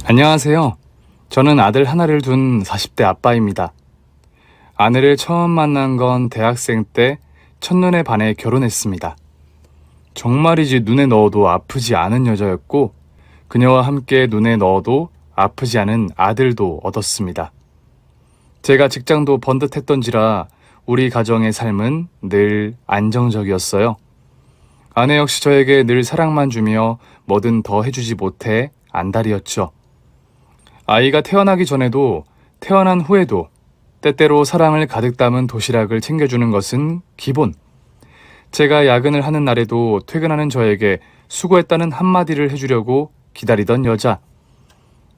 안녕하세요. 저는 아들 하나를 둔 40대 아빠입니다. 아내를 처음 만난 건 대학생 때 첫눈에 반해 결혼했습니다. 정말이지 눈에 넣어도 아프지 않은 여자였고, 그녀와 함께 눈에 넣어도 아프지 않은 아들도 얻었습니다. 제가 직장도 번듯했던지라 우리 가정의 삶은 늘 안정적이었어요. 아내 역시 저에게 늘 사랑만 주며 뭐든 더 해주지 못해 안달이었죠. 아이가 태어나기 전에도 태어난 후에도 때때로 사랑을 가득 담은 도시락을 챙겨주는 것은 기본. 제가 야근을 하는 날에도 퇴근하는 저에게 수고했다는 한마디를 해주려고 기다리던 여자.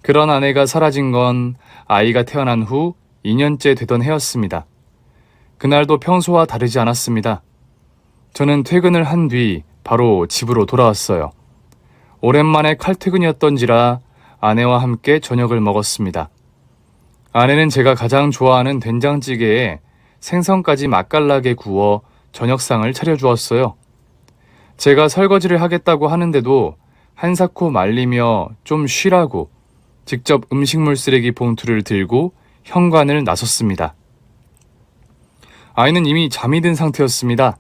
그런 아내가 사라진 건 아이가 태어난 후 2년째 되던 해였습니다. 그날도 평소와 다르지 않았습니다. 저는 퇴근을 한 뒤 바로 집으로 돌아왔어요. 오랜만에 칼퇴근이었던지라 아내와 함께 저녁을 먹었습니다. 아내는 제가 가장 좋아하는 된장찌개에 생선까지 맛깔나게 구워 저녁상을 차려주었어요. 제가 설거지를 하겠다고 하는데도 한사코 말리며 좀 쉬라고 직접 음식물 쓰레기 봉투를 들고 현관을 나섰습니다. 아이는 이미 잠이 든 상태였습니다.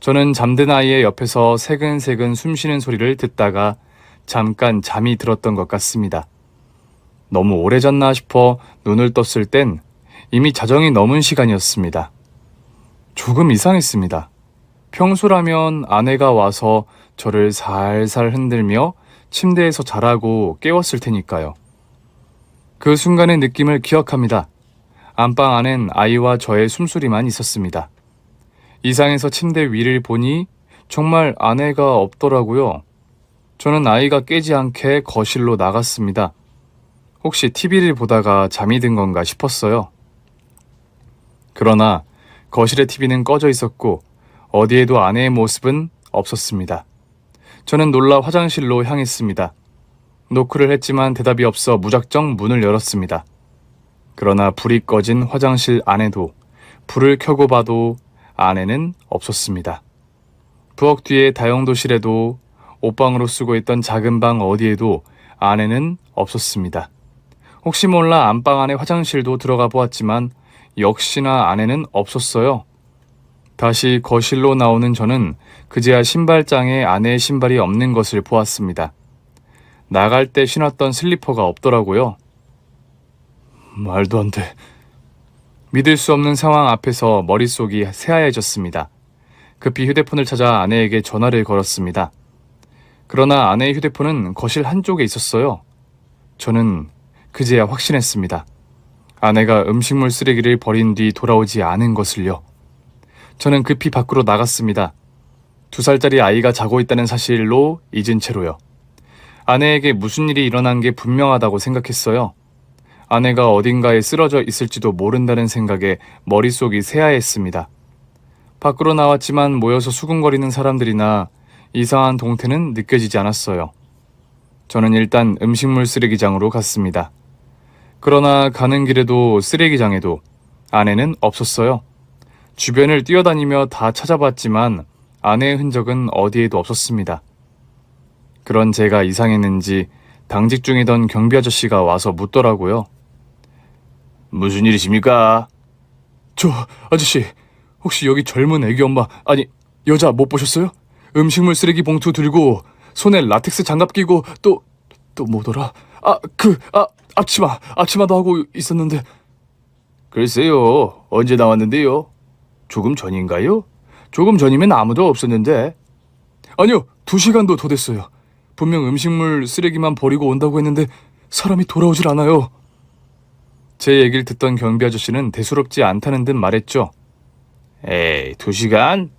저는 잠든 아이의 옆에서 새근새근 숨쉬는 소리를 듣다가 잠깐 잠이 들었던 것 같습니다. 너무 오래 잤나 싶어 눈을 떴을 땐 이미 자정이 넘은 시간이었습니다. 조금 이상했습니다. 평소라면 아내가 와서 저를 살살 흔들며 침대에서 자라고 깨웠을 테니까요. 그 순간의 느낌을 기억합니다. 안방 안엔 아이와 저의 숨소리만 있었습니다. 이상해서 침대 위를 보니 정말 아내가 없더라고요. 저는 아이가 깨지 않게 거실로 나갔습니다. 혹시 TV를 보다가 잠이 든 건가 싶었어요. 그러나 거실의 TV는 꺼져 있었고 어디에도 아내의 모습은 없었습니다. 저는 놀라 화장실로 향했습니다. 노크를 했지만 대답이 없어 무작정 문을 열었습니다. 그러나 불이 꺼진 화장실 안에도 불을 켜고 봐도 아내는 없었습니다. 부엌 뒤에 다용도실에도 옷방으로 쓰고 있던 작은 방 어디에도 아내는 없었습니다. 혹시 몰라 안방 안의 화장실도 들어가 보았지만 역시나 아내는 없었어요. 다시 거실로 나오는 저는 그제야 신발장에 아내의 신발이 없는 것을 보았습니다. 나갈 때 신었던 슬리퍼가 없더라고요. 말도 안 돼. 믿을 수 없는 상황 앞에서 머릿속이 새하얘졌습니다. 급히 휴대폰을 찾아 아내에게 전화를 걸었습니다. 그러나 아내의 휴대폰은 거실 한쪽에 있었어요. 저는 그제야 확신했습니다. 아내가 음식물 쓰레기를 버린 뒤 돌아오지 않은 것을요. 저는 급히 밖으로 나갔습니다. 2살짜리 아이가 자고 있다는 사실로 잊은 채로요. 아내에게 무슨 일이 일어난 게 분명하다고 생각했어요. 아내가 어딘가에 쓰러져 있을지도 모른다는 생각에 머릿속이 새하했습니다. 밖으로 나왔지만 모여서 수군거리는 사람들이나 이상한 동태는 느껴지지 않았어요. 저는 일단 음식물 쓰레기장으로 갔습니다. 그러나 가는 길에도 쓰레기장에도 아내는 없었어요. 주변을 뛰어다니며 다 찾아봤지만 아내의 흔적은 어디에도 없었습니다. 그런 제가 이상했는지 당직 중이던 경비 아저씨가 와서 묻더라고요. 무슨 일이십니까? 저 아저씨, 혹시 여기 젊은 애기 엄마, 아니 여자 못 보셨어요? 음식물 쓰레기 봉투 들고 손에 라텍스 장갑 끼고 또 뭐더라? 앞치마도 하고 있었는데. 글쎄요, 언제 나왔는데요? 조금 전인가요? 조금 전이면 아무도 없었는데. 아니요, 2시간도 더 됐어요. 분명 음식물 쓰레기만 버리고 온다고 했는데 사람이 돌아오질 않아요. 제 얘기를 듣던 경비 아저씨는 대수롭지 않다는 듯 말했죠. 에이, 2시간?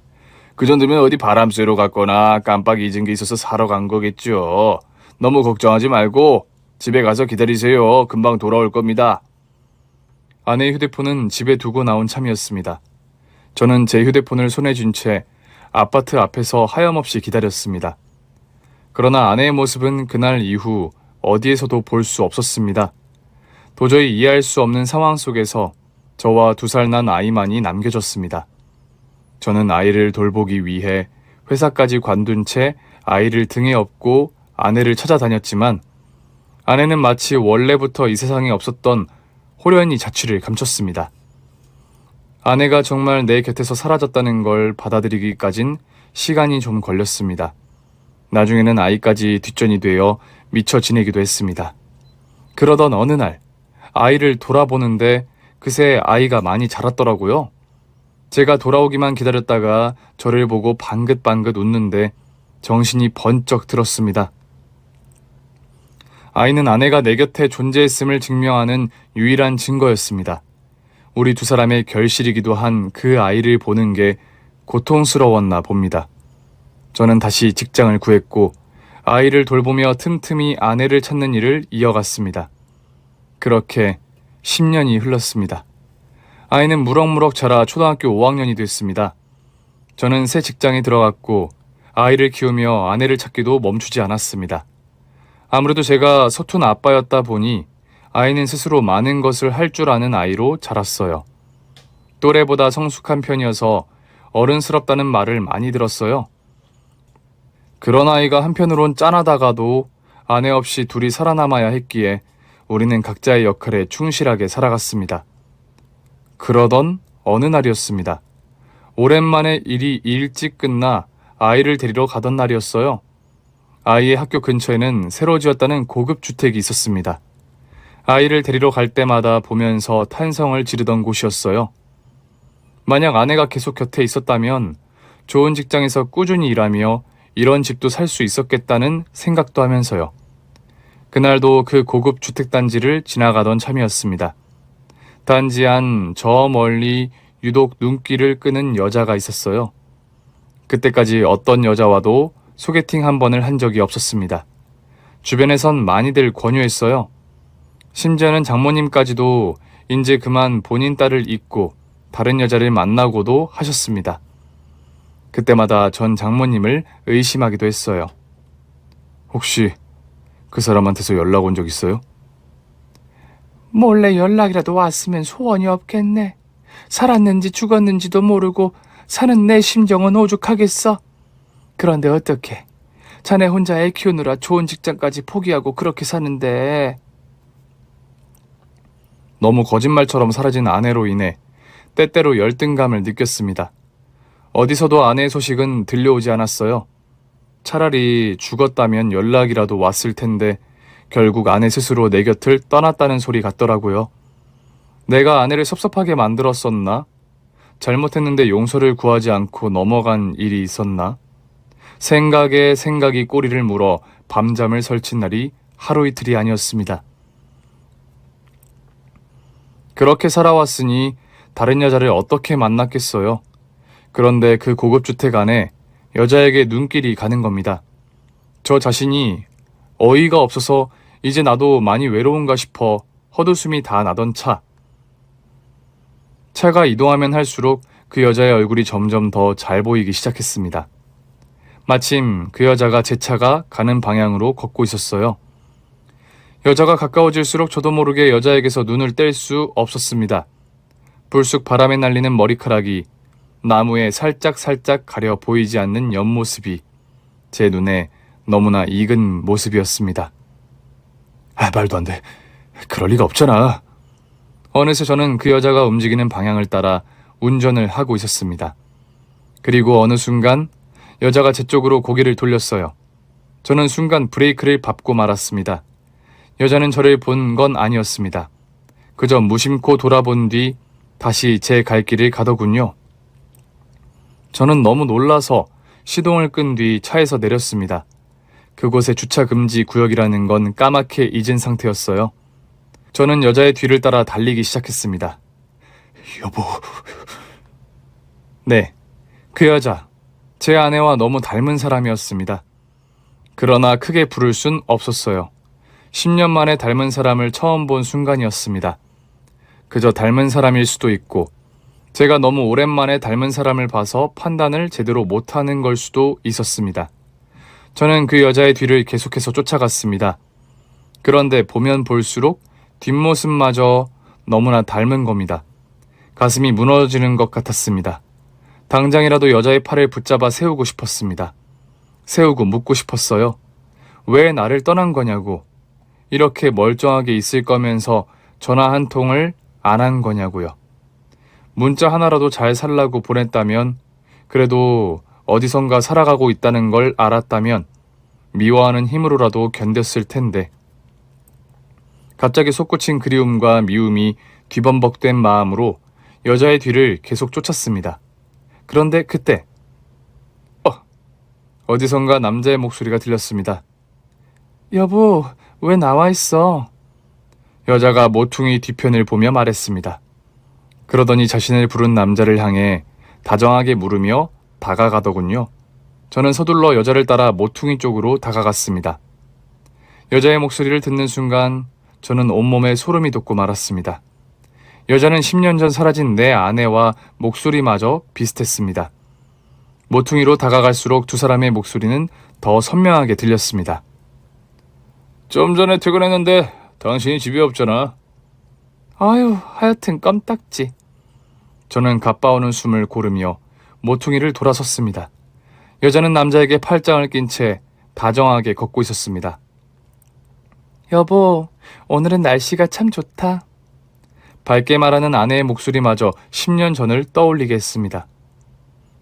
그 정도면 어디 바람 쐬러 갔거나 깜빡 잊은 게 있어서 사러 간 거겠죠. 너무 걱정하지 말고 집에 가서 기다리세요. 금방 돌아올 겁니다. 아내의 휴대폰은 집에 두고 나온 참이었습니다. 저는 제 휴대폰을 손에 쥔 채 아파트 앞에서 하염없이 기다렸습니다. 그러나 아내의 모습은 그날 이후 어디에서도 볼 수 없었습니다. 도저히 이해할 수 없는 상황 속에서 저와 2살 난 아이만이 남겨졌습니다. 저는 아이를 돌보기 위해 회사까지 관둔 채 아이를 등에 업고 아내를 찾아다녔지만 아내는 마치 원래부터 이 세상에 없었던 호련히 자취를 감췄습니다. 아내가 정말 내 곁에서 사라졌다는 걸 받아들이기까진 시간이 좀 걸렸습니다. 나중에는 아이까지 뒷전이 되어 미쳐 지내기도 했습니다. 그러던 어느 날 아이를 돌아보는데 그새 아이가 많이 자랐더라고요. 제가 돌아오기만 기다렸다가 저를 보고 방긋방긋 웃는데 정신이 번쩍 들었습니다. 아이는 아내가 내 곁에 존재했음을 증명하는 유일한 증거였습니다. 우리 두 사람의 결실이기도 한 그 아이를 보는 게 고통스러웠나 봅니다. 저는 다시 직장을 구했고 아이를 돌보며 틈틈이 아내를 찾는 일을 이어갔습니다. 그렇게 10년이 흘렀습니다. 아이는 무럭무럭 자라 초등학교 5학년이 됐습니다. 저는 새 직장에 들어갔고 아이를 키우며 아내를 찾기도 멈추지 않았습니다. 아무래도 제가 서툰 아빠였다 보니 아이는 스스로 많은 것을 할 줄 아는 아이로 자랐어요. 또래보다 성숙한 편이어서 어른스럽다는 말을 많이 들었어요. 그런 아이가 한편으론 짠하다가도 아내 없이 둘이 살아남아야 했기에 우리는 각자의 역할에 충실하게 살아갔습니다. 그러던 어느 날이었습니다. 오랜만에 일이 일찍 끝나 아이를 데리러 가던 날이었어요. 아이의 학교 근처에는 새로 지었다는 고급 주택이 있었습니다. 아이를 데리러 갈 때마다 보면서 탄성을 지르던 곳이었어요. 만약 아내가 계속 곁에 있었다면 좋은 직장에서 꾸준히 일하며 이런 집도 살 수 있었겠다는 생각도 하면서요. 그날도 그 고급 주택단지를 지나가던 참이었습니다. 단지 안 저 멀리 유독 눈길을 끄는 여자가 있었어요. 그때까지 어떤 여자와도 소개팅 한 번을 한 적이 없었습니다. 주변에선 많이들 권유했어요. 심지어는 장모님까지도 이제 그만 본인 딸을 잊고 다른 여자를 만나고도 하셨습니다. 그때마다 전 장모님을 의심하기도 했어요. 혹시 그 사람한테서 연락 온 적 있어요? 몰래 연락이라도 왔으면 소원이 없겠네. 살았는지 죽었는지도 모르고 사는 내 심정은 오죽하겠어. 그런데 어떡해. 자네 혼자 애 키우느라 좋은 직장까지 포기하고 그렇게 사는데. 너무 거짓말처럼 사라진 아내로 인해 때때로 열등감을 느꼈습니다. 어디서도 아내의 소식은 들려오지 않았어요. 차라리 죽었다면 연락이라도 왔을 텐데 결국 아내 스스로 내 곁을 떠났다는 소리 같더라고요. 내가 아내를 섭섭하게 만들었었나? 잘못했는데 용서를 구하지 않고 넘어간 일이 있었나? 생각에 생각이 꼬리를 물어 밤잠을 설친 날이 하루 이틀이 아니었습니다. 그렇게 살아왔으니 다른 여자를 어떻게 만났겠어요? 그런데 그 고급주택 안에 여자에게 눈길이 가는 겁니다. 저 자신이 어이가 없어서 이제 나도 많이 외로운가 싶어 헛웃음이 다 나던 차가 이동하면 할수록 그 여자의 얼굴이 점점 더 잘 보이기 시작했습니다. 마침 그 여자가 제 차가 가는 방향으로 걷고 있었어요. 여자가 가까워질수록 저도 모르게 여자에게서 눈을 뗄 수 없었습니다. 불쑥 바람에 날리는 머리카락이 나무에 살짝살짝 가려 보이지 않는 옆모습이 제 눈에 너무나 익은 모습이었습니다. 말도 안 돼. 그럴 리가 없잖아. 어느새 저는 그 여자가 움직이는 방향을 따라 운전을 하고 있었습니다. 그리고 어느 순간 여자가 제 쪽으로 고개를 돌렸어요. 저는 순간 브레이크를 밟고 말았습니다. 여자는 저를 본 건 아니었습니다. 그저 무심코 돌아본 뒤 다시 제 갈 길을 가더군요. 저는 너무 놀라서 시동을 끈 뒤 차에서 내렸습니다. 그곳에 주차 금지 구역이라는 건 까맣게 잊은 상태였어요. 저는 여자의 뒤를 따라 달리기 시작했습니다. 여보. 네, 그 여자, 제 아내와 너무 닮은 사람이었습니다. 그러나 크게 부를 순 없었어요. 10년 만에 닮은 사람을 처음 본 순간이었습니다. 그저 닮은 사람일 수도 있고 제가 너무 오랜만에 닮은 사람을 봐서 판단을 제대로 못하는 걸 수도 있었습니다. 저는 그 여자의 뒤를 계속해서 쫓아갔습니다. 그런데 보면 볼수록 뒷모습마저 너무나 닮은 겁니다. 가슴이 무너지는 것 같았습니다. 당장이라도 여자의 팔을 붙잡아 세우고 싶었습니다. 세우고 묻고 싶었어요. 왜 나를 떠난 거냐고. 이렇게 멀쩡하게 있을 거면서 전화 한 통을 안 한 거냐고요. 문자 하나라도 잘 살라고 보냈다면, 그래도 어디선가 살아가고 있다는 걸 알았다면 미워하는 힘으로라도 견뎠을 텐데. 갑자기 솟구친 그리움과 미움이 뒤범벅된 마음으로 여자의 뒤를 계속 쫓았습니다. 그런데 그때 어디선가 남자의 목소리가 들렸습니다. 여보, 왜 나와 있어? 여자가 모퉁이 뒤편을 보며 말했습니다. 그러더니 자신을 부른 남자를 향해 다정하게 물으며 다가가더군요. 저는 서둘러 여자를 따라 모퉁이 쪽으로 다가갔습니다. 여자의 목소리를 듣는 순간 저는 온몸에 소름이 돋고 말았습니다. 여자는 10년 전 사라진 내 아내와 목소리마저 비슷했습니다. 모퉁이로 다가갈수록 두 사람의 목소리는 더 선명하게 들렸습니다. 좀 전에 퇴근했는데 당신이 집에 없잖아. 아유, 하여튼 껌딱지. 저는 가빠오는 숨을 고르며 모퉁이를 돌아섰습니다. 여자는 남자에게 팔짱을 낀 채 다정하게 걷고 있었습니다. 여보, 오늘은 날씨가 참 좋다. 밝게 말하는 아내의 목소리마저 10년 전을 떠올리게 했습니다.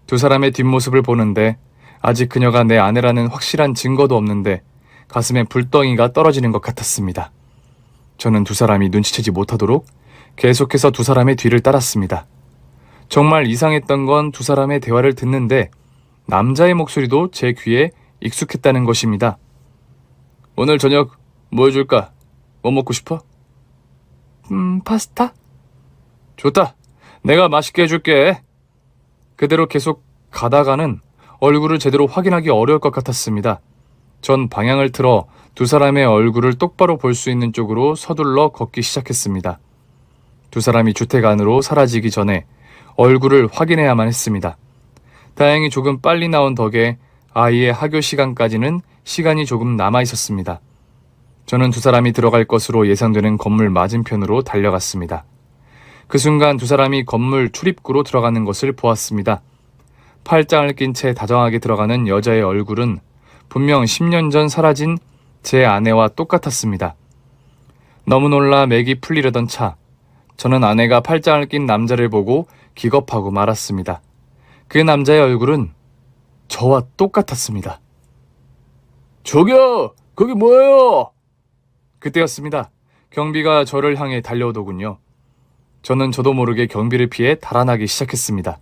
두 사람의 뒷모습을 보는데 아직 그녀가 내 아내라는 확실한 증거도 없는데 가슴에 불덩이가 떨어지는 것 같았습니다. 저는 두 사람이 눈치채지 못하도록 계속해서 두 사람의 뒤를 따랐습니다. 정말 이상했던 건 두 사람의 대화를 듣는데 남자의 목소리도 제 귀에 익숙했다는 것입니다. 오늘 저녁 뭐 해줄까? 뭐 먹고 싶어? 파스타? 좋다. 내가 맛있게 해줄게. 그대로 계속 가다가는 얼굴을 제대로 확인하기 어려울 것 같았습니다. 전 방향을 틀어 두 사람의 얼굴을 똑바로 볼 수 있는 쪽으로 서둘러 걷기 시작했습니다. 두 사람이 주택 안으로 사라지기 전에 얼굴을 확인해야만 했습니다. 다행히 조금 빨리 나온 덕에 아이의 학교 시간까지는 시간이 조금 남아 있었습니다. 저는 두 사람이 들어갈 것으로 예상되는 건물 맞은편으로 달려갔습니다. 그 순간 두 사람이 건물 출입구로 들어가는 것을 보았습니다. 팔짱을 낀 채 다정하게 들어가는 여자의 얼굴은 분명 10년 전 사라진 제 아내와 똑같았습니다. 너무 놀라 맥이 풀리려던 차, 저는 아내가 팔짱을 낀 남자를 보고 기겁하고 말았습니다. 그 남자의 얼굴은 저와 똑같았습니다. 저기요! 거기 뭐예요? 그때였습니다. 경비가 저를 향해 달려오더군요. 저는 저도 모르게 경비를 피해 달아나기 시작했습니다.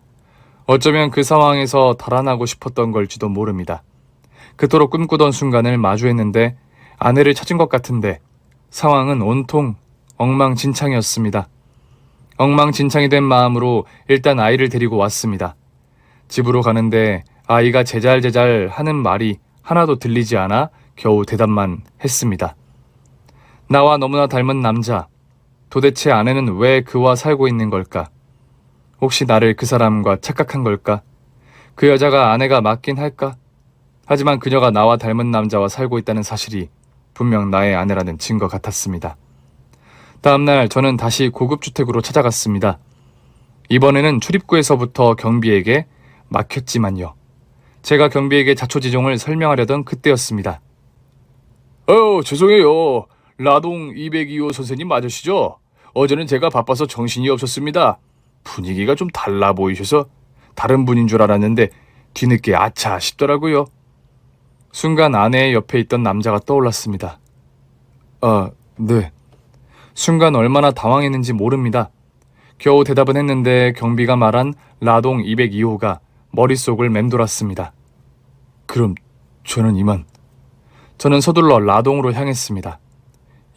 어쩌면 그 상황에서 달아나고 싶었던 걸지도 모릅니다. 그토록 꿈꾸던 순간을 마주했는데 아내를 찾은 것 같은데 상황은 온통 엉망진창이었습니다. 엉망진창이 된 마음으로 일단 아이를 데리고 왔습니다. 집으로 가는데 아이가 제잘제잘 하는 말이 하나도 들리지 않아 겨우 대답만 했습니다. 나와 너무나 닮은 남자, 도대체 아내는 왜 그와 살고 있는 걸까? 혹시 나를 그 사람과 착각한 걸까? 그 여자가 아내가 맞긴 할까? 하지만 그녀가 나와 닮은 남자와 살고 있다는 사실이 분명 나의 아내라는 증거 같았습니다. 다음날 저는 다시 고급주택으로 찾아갔습니다. 이번에는 출입구에서부터 경비에게 막혔지만요. 제가 경비에게 자초지종을 설명하려던 그때였습니다. 죄송해요. 라동 202호 선생님 맞으시죠? 어제는 제가 바빠서 정신이 없었습니다. 분위기가 좀 달라 보이셔서 다른 분인 줄 알았는데 뒤늦게 아차 싶더라고요. 순간 아내의 옆에 있던 남자가 떠올랐습니다. 네. 순간 얼마나 당황했는지 모릅니다. 겨우 대답은 했는데 경비가 말한 라동 202호가 머릿속을 맴돌았습니다. 그럼 저는 이만. 저는 서둘러 라동으로 향했습니다.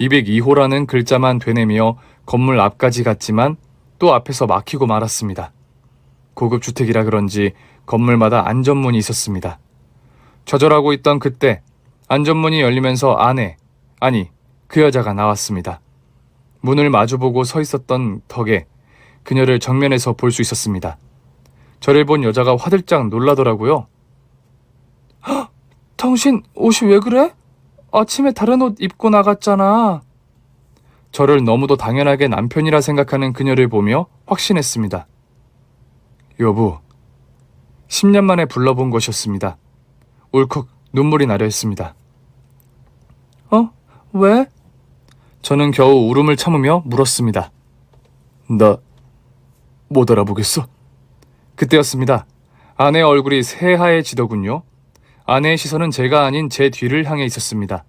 202호라는 글자만 되뇌며 건물 앞까지 갔지만 또 앞에서 막히고 말았습니다. 고급 주택이라 그런지 건물마다 안전문이 있었습니다. 좌절하고 있던 그때 안전문이 열리면서 그 여자가 나왔습니다. 문을 마주보고 서 있었던 덕에 그녀를 정면에서 볼 수 있었습니다. 저를 본 여자가 화들짝 놀라더라고요. 헉, 당신 옷이 왜 그래? 아침에 다른 옷 입고 나갔잖아. 저를 너무도 당연하게 남편이라 생각하는 그녀를 보며 확신했습니다. 여보, 10년 만에 불러본 것이었습니다. 울컥 눈물이 나려 했습니다. 왜? 저는 겨우 울음을 참으며 물었습니다. 나 못 알아보겠어? 그때였습니다. 아내의 얼굴이 새하얘지더군요. 아내의 시선은 제가 아닌 제 뒤를 향해 있었습니다.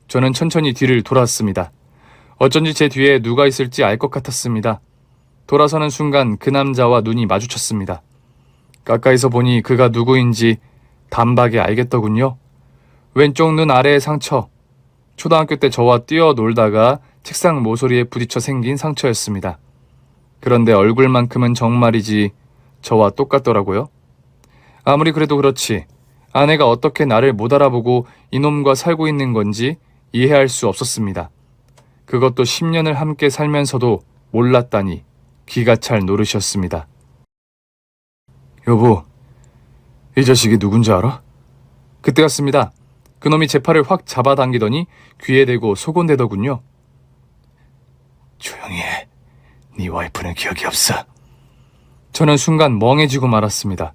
저는 천천히 뒤를 돌았습니다. 어쩐지 제 뒤에 누가 있을지 알 것 같았습니다. 돌아서는 순간 그 남자와 눈이 마주쳤습니다. 가까이서 보니 그가 누구인지 단박에 알겠더군요. 왼쪽 눈 아래의 상처. 초등학교 때 저와 뛰어놀다가 책상 모서리에 부딪혀 생긴 상처였습니다. 그런데 얼굴만큼은 정말이지 저와 똑같더라고요. 아무리 그래도 그렇지 아내가 어떻게 나를 못 알아보고 이놈과 살고 있는 건지 이해할 수 없었습니다. 그것도 10년을 함께 살면서도 몰랐다니 기가 찰 노릇이었습니다. 여보, 이 자식이 누군지 알아? 그때였습니다. 그놈이 제 팔을 확 잡아당기더니 귀에 대고 소곤대더군요. 조용히 해. 네 와이프는 기억이 없어. 저는 순간 멍해지고 말았습니다.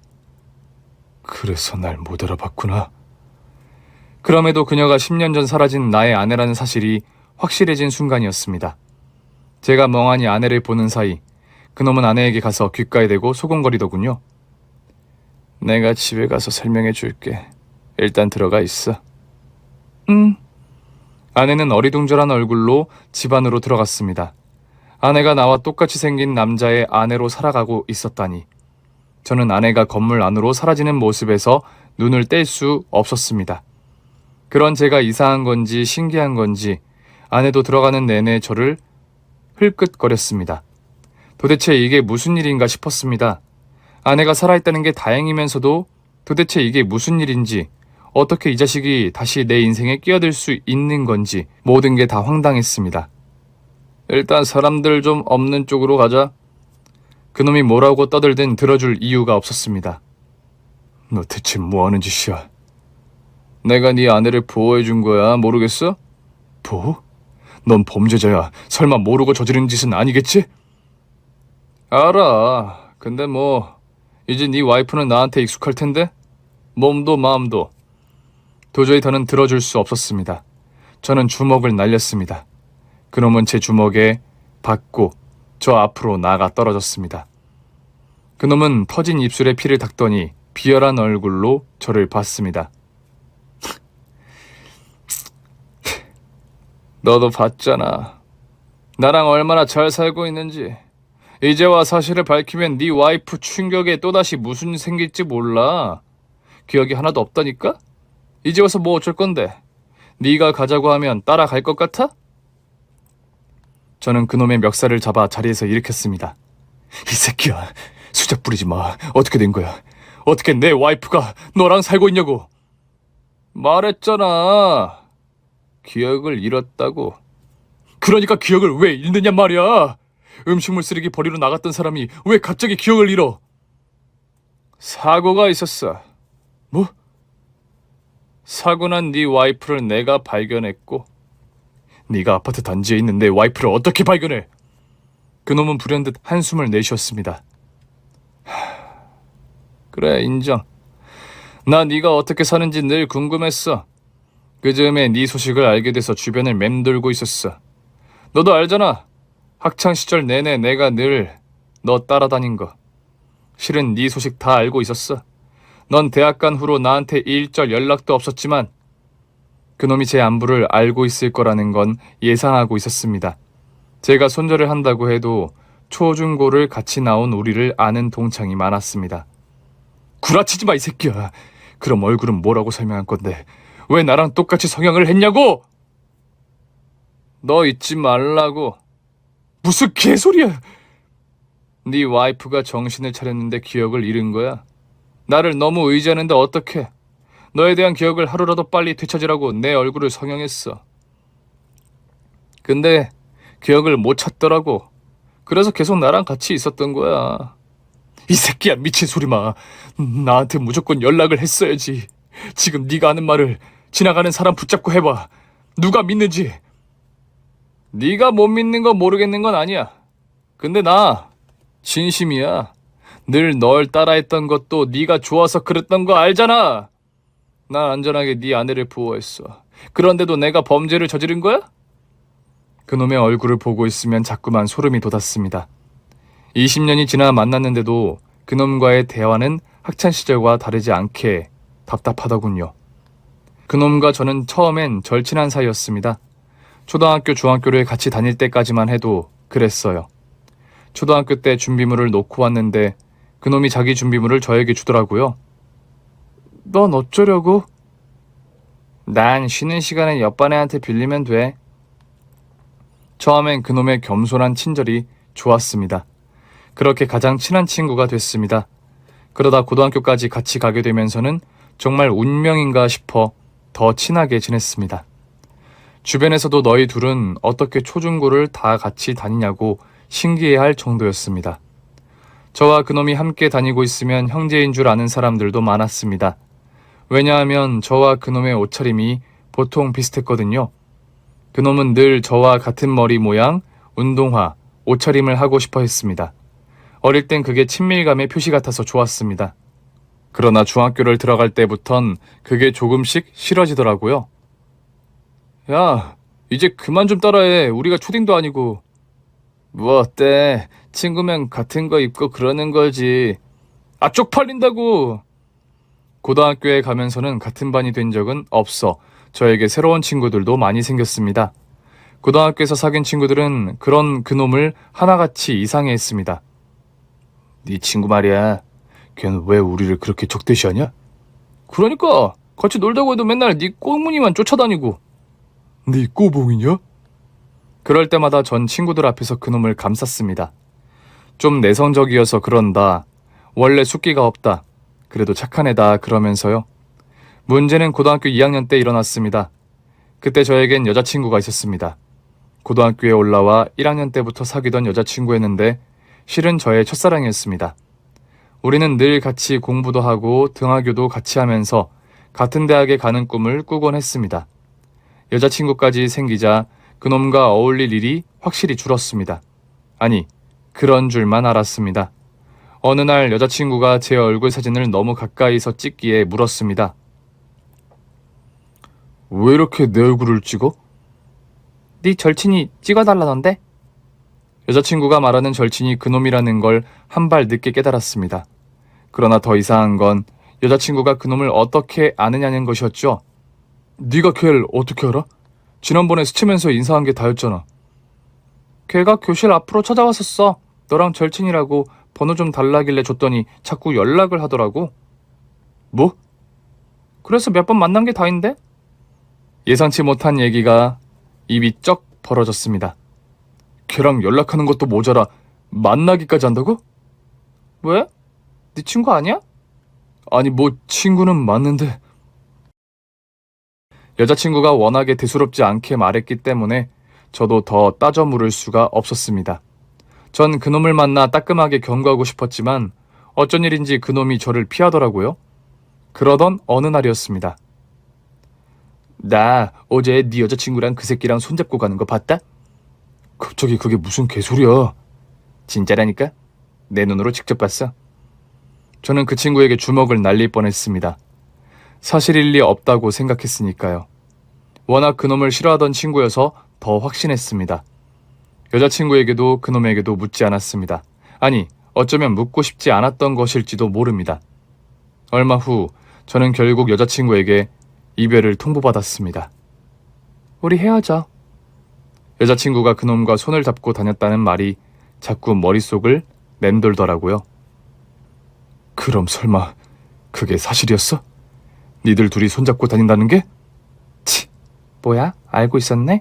그래서 날 못 알아봤구나. 그럼에도 그녀가 10년 전 사라진 나의 아내라는 사실이 확실해진 순간이었습니다. 제가 멍하니 아내를 보는 사이 그놈은 아내에게 가서 귓가에 대고 소곤거리더군요. 내가 집에 가서 설명해 줄게. 일단 들어가 있어. 아내는 어리둥절한 얼굴로 집 안으로 들어갔습니다. 아내가 나와 똑같이 생긴 남자의 아내로 살아가고 있었다니. 저는 아내가 건물 안으로 사라지는 모습에서 눈을 뗄 수 없었습니다. 그런 제가 이상한 건지 신기한 건지 아내도 들어가는 내내 저를 흘끗거렸습니다. 도대체 이게 무슨 일인가 싶었습니다. 아내가 살아있다는 게 다행이면서도 도대체 이게 무슨 일인지, 어떻게 이 자식이 다시 내 인생에 끼어들 수 있는 건지 모든 게 다 황당했습니다. 일단 사람들 좀 없는 쪽으로 가자. 그놈이 뭐라고 떠들든 들어줄 이유가 없었습니다. 너 대체 뭐하는 짓이야? 내가 네 아내를 보호해준 거야. 모르겠어? 보호? 넌 범죄자야. 설마 모르고 저지른 짓은 아니겠지? 알아. 근데 뭐 이제 네 와이프는 나한테 익숙할 텐데? 몸도 마음도. 도저히 더는 들어줄 수 없었습니다. 저는 주먹을 날렸습니다. 그놈은 제 주먹에 받고 저 앞으로 나가 떨어졌습니다. 그놈은 터진 입술에 피를 닦더니 비열한 얼굴로 저를 봤습니다. 너도 봤잖아. 나랑 얼마나 잘 살고 있는지. 이제와 사실을 밝히면 네 와이프 충격에 또다시 무슨 생길지 몰라. 기억이 하나도 없다니까? 이제 와서 뭐 어쩔 건데? 네가 가자고 하면 따라갈 것 같아? 저는 그놈의 멱살을 잡아 자리에서 일으켰습니다. 이 새끼야, 수작 부리지 마. 어떻게 된 거야? 어떻게 내 와이프가 너랑 살고 있냐고? 말했잖아. 기억을 잃었다고. 그러니까 기억을 왜 잃느냐 말이야. 음식물 쓰레기 버리러 나갔던 사람이 왜 갑자기 기억을 잃어? 사고가 있었어. 뭐? 사고 난 네 와이프를 내가 발견했고. 네가 아파트 단지에 있는 내 와이프를 어떻게 발견해? 그놈은 불현듯 한숨을 내쉬었습니다. 그래, 인정. 나 네가 어떻게 사는지 늘 궁금했어. 그 즈음에 네 소식을 알게 돼서 주변을 맴돌고 있었어. 너도 알잖아. 학창시절 내내 내가 늘 너 따라다닌 거. 실은 네 소식 다 알고 있었어. 넌 대학 간 후로 나한테 일절 연락도 없었지만 그놈이 제 안부를 알고 있을 거라는 건 예상하고 있었습니다. 제가 손절을 한다고 해도 초중고를 같이 나온 우리를 아는 동창이 많았습니다. 구라치지 마, 이 새끼야. 그럼 얼굴은 뭐라고 설명할 건데 왜 나랑 똑같이 성형을 했냐고! 너 잊지 말라고. 무슨 개소리야! 네 와이프가 정신을 차렸는데 기억을 잃은 거야. 나를 너무 의지하는데 어떡해. 너에 대한 기억을 하루라도 빨리 되찾으라고 내 얼굴을 성형했어. 근데 기억을 못 찾더라고. 그래서 계속 나랑 같이 있었던 거야. 이 새끼야, 미친 소리 마. 나한테 무조건 연락을 했어야지. 지금 네가 하는 말을 지나가는 사람 붙잡고 해봐. 누가 믿는지. 네가 못 믿는 건 모르겠는 건 아니야. 근데 나 진심이야. 늘 널 따라했던 것도 네가 좋아서 그랬던 거 알잖아. 난 안전하게 네 아내를 보호했어. 그런데도 내가 범죄를 저지른 거야? 그놈의 얼굴을 보고 있으면 자꾸만 소름이 돋았습니다. 20년이 지나 만났는데도 그놈과의 대화는 학창시절과 다르지 않게 답답하더군요. 그놈과 저는 처음엔 절친한 사이였습니다. 초등학교, 중학교를 같이 다닐 때까지만 해도 그랬어요. 초등학교 때 준비물을 놓고 왔는데 그놈이 자기 준비물을 저에게 주더라고요. 넌 어쩌려고? 난 쉬는 시간에 옆반 애한테 빌리면 돼. 처음엔 그놈의 겸손한 친절이 좋았습니다. 그렇게 가장 친한 친구가 됐습니다. 그러다 고등학교까지 같이 가게 되면서는 정말 운명인가 싶어 더 친하게 지냈습니다. 주변에서도 너희 둘은 어떻게 초중고를 다 같이 다니냐고 신기해할 정도였습니다. 저와 그놈이 함께 다니고 있으면 형제인 줄 아는 사람들도 많았습니다. 왜냐하면 저와 그놈의 옷차림이 보통 비슷했거든요. 그놈은 늘 저와 같은 머리 모양, 운동화, 옷차림을 하고 싶어 했습니다. 어릴 땐 그게 친밀감의 표시 같아서 좋았습니다. 그러나 중학교를 들어갈 때부턴 그게 조금씩 싫어지더라고요. 야, 이제 그만 좀 따라해. 우리가 초딩도 아니고. 뭐 어때? 친구면 같은 거 입고 그러는 거지. 아, 쪽팔린다고! 고등학교에 가면서는 같은 반이 된 적은 없어 저에게 새로운 친구들도 많이 생겼습니다. 고등학교에서 사귄 친구들은 그런 그놈을 하나같이 이상해했습니다. 네 친구 말이야. 걔는 왜 우리를 그렇게 적대시하냐? 그러니까 같이 놀자고 해도 맨날 네 꽁무니만 쫓아다니고. 네 꼬봉이냐? 그럴 때마다 전 친구들 앞에서 그놈을 감쌌습니다. 좀 내성적이어서 그런다. 원래 숫기가 없다. 그래도 착한 애다 그러면서요. 문제는 고등학교 2학년 때 일어났습니다. 그때 저에겐 여자친구가 있었습니다. 고등학교에 올라와 1학년 때부터 사귀던 여자친구였는데 실은 저의 첫사랑이었습니다. 우리는 늘 같이 공부도 하고 등하교도 같이 하면서 같은 대학에 가는 꿈을 꾸곤 했습니다. 여자친구까지 생기자 그놈과 어울릴 일이 확실히 줄었습니다. 아니, 그런 줄만 알았습니다. 어느 날 여자친구가 제 얼굴 사진을 너무 가까이서 찍기에 물었습니다. 왜 이렇게 내 얼굴을 찍어? 네 절친이 찍어달라던데? 여자친구가 말하는 절친이 그놈이라는 걸 한 발 늦게 깨달았습니다. 그러나 더 이상한 건 여자친구가 그놈을 어떻게 아느냐는 것이었죠. 네가 걔를 어떻게 알아? 지난번에 스치면서 인사한 게 다였잖아. 걔가 교실 앞으로 찾아왔었어. 너랑 절친이라고 번호 좀 달라길래 줬더니 자꾸 연락을 하더라고. 뭐? 그래서 몇 번 만난 게 다인데? 예상치 못한 얘기가 입이 쩍 벌어졌습니다. 걔랑 연락하는 것도 모자라 만나기까지 한다고? 왜? 네 친구 아니야? 아니 뭐 친구는 맞는데. 여자친구가 워낙에 대수롭지 않게 말했기 때문에 저도 더 따져 물을 수가 없었습니다. 전 그놈을 만나 따끔하게 경고하고 싶었지만 어쩐 일인지 그놈이 저를 피하더라고요. 그러던 어느 날이었습니다. 나 어제 네 여자친구랑 그 새끼랑 손잡고 가는 거 봤다? 갑자기 그게 무슨 개소리야. 진짜라니까? 내 눈으로 직접 봤어. 저는 그 친구에게 주먹을 날릴 뻔했습니다. 사실일 리 없다고 생각했으니까요. 워낙 그놈을 싫어하던 친구여서 더 확신했습니다. 여자친구에게도 그놈에게도 묻지 않았습니다. 아니, 어쩌면 묻고 싶지 않았던 것일지도 모릅니다. 얼마 후 저는 결국 여자친구에게 이별을 통보받았습니다. 우리 헤어져. 여자친구가 그놈과 손을 잡고 다녔다는 말이 자꾸 머릿속을 맴돌더라고요. 그럼 설마 그게 사실이었어? 니들 둘이 손잡고 다닌다는 게? 치, 뭐야? 알고 있었네?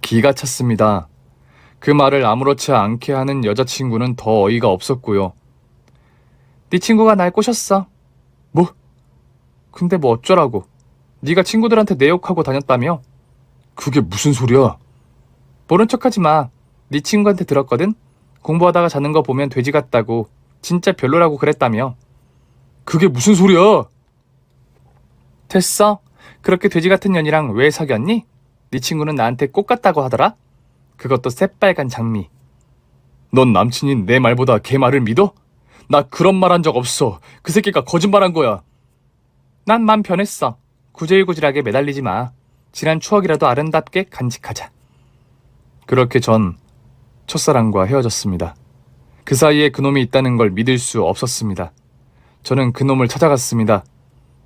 기가 찼습니다. 그 말을 아무렇지 않게 하는 여자친구는 더 어이가 없었고요. 네 친구가 날 꼬셨어. 뭐? 근데 뭐 어쩌라고. 네가 친구들한테 내 욕하고 다녔다며? 그게 무슨 소리야? 모른 척하지 마. 네 친구한테 들었거든? 공부하다가 자는 거 보면 돼지 같다고. 진짜 별로라고 그랬다며. 그게 무슨 소리야? 됐어. 그렇게 돼지 같은 년이랑 왜 사귀었니? 네 친구는 나한테 꽃 같다고 하더라? 그것도 새빨간 장미. 넌 남친인 내 말보다 걔 말을 믿어? 나 그런 말 한 적 없어. 그 새끼가 거짓말한 거야. 난 맘 변했어. 구질구질하게 매달리지 마. 지난 추억이라도 아름답게 간직하자. 그렇게 전 첫사랑과 헤어졌습니다. 그 사이에 그놈이 있다는 걸 믿을 수 없었습니다. 저는 그놈을 찾아갔습니다.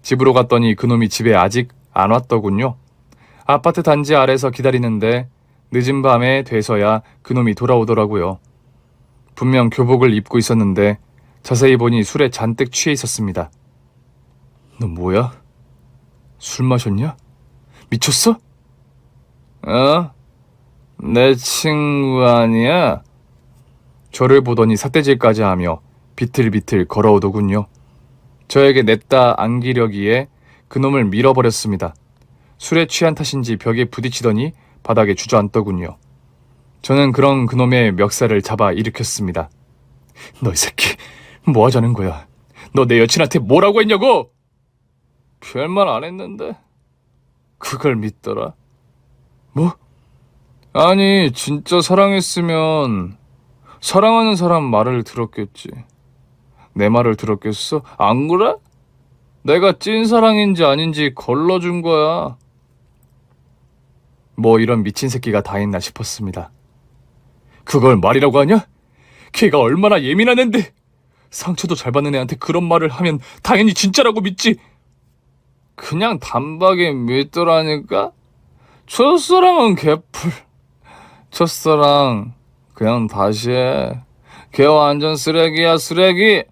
집으로 갔더니 그놈이 집에 아직 안 왔더군요. 아파트 단지 아래서 기다리는데 늦은 밤에 돼서야 그놈이 돌아오더라고요. 분명 교복을 입고 있었는데 자세히 보니 술에 잔뜩 취해 있었습니다. 너 뭐야? 술 마셨냐? 미쳤어? 어? 내 친구 아니야? 저를 보더니 삿대질까지 하며 비틀비틀 걸어오더군요. 저에게 냈다 안기려기에 그놈을 밀어버렸습니다. 술에 취한 탓인지 벽에 부딪히더니 바닥에 주저앉더군요. 저는 그런 그놈의 멱살을 잡아 일으켰습니다. 너 이 새끼 뭐 하자는 거야? 너 내 여친한테 뭐라고 했냐고? 별말 안 했는데 그걸 믿더라. 뭐? 아니 진짜 사랑했으면 사랑하는 사람 말을 들었겠지. 내 말을 들었겠어? 안 그래? 내가 찐사랑인지 아닌지 걸러준 거야. 뭐 이런 미친 새끼가 다 있나 싶었습니다. 그걸 말이라고 하냐? 걔가 얼마나 예민한 앤데 상처도 잘 받는 애한테 그런 말을 하면 당연히 진짜라고 믿지. 그냥 단박에 믿더라니까? 첫사랑은 개풀. 첫사랑 그냥 다시 해. 걔 완전 쓰레기야 쓰레기.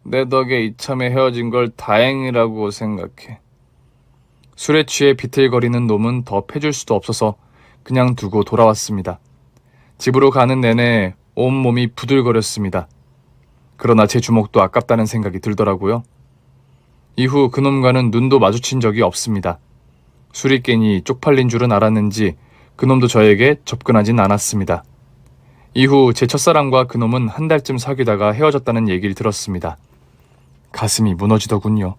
내 덕에 이참에 헤어진 걸 다행이라고 생각해. 술에 취해 비틀거리는 놈은 더 패줄 수도 없어서 그냥 두고 돌아왔습니다. 집으로 가는 내내 온몸이 부들거렸습니다. 그러나 제 주먹도 아깝다는 생각이 들더라고요. 이후 그놈과는 눈도 마주친 적이 없습니다. 술이 깨니 쪽팔린 줄은 알았는지 그놈도 저에게 접근하진 않았습니다. 이후 제 첫사랑과 그놈은 한 달쯤 사귀다가 헤어졌다는 얘기를 들었습니다. 가슴이 무너지더군요.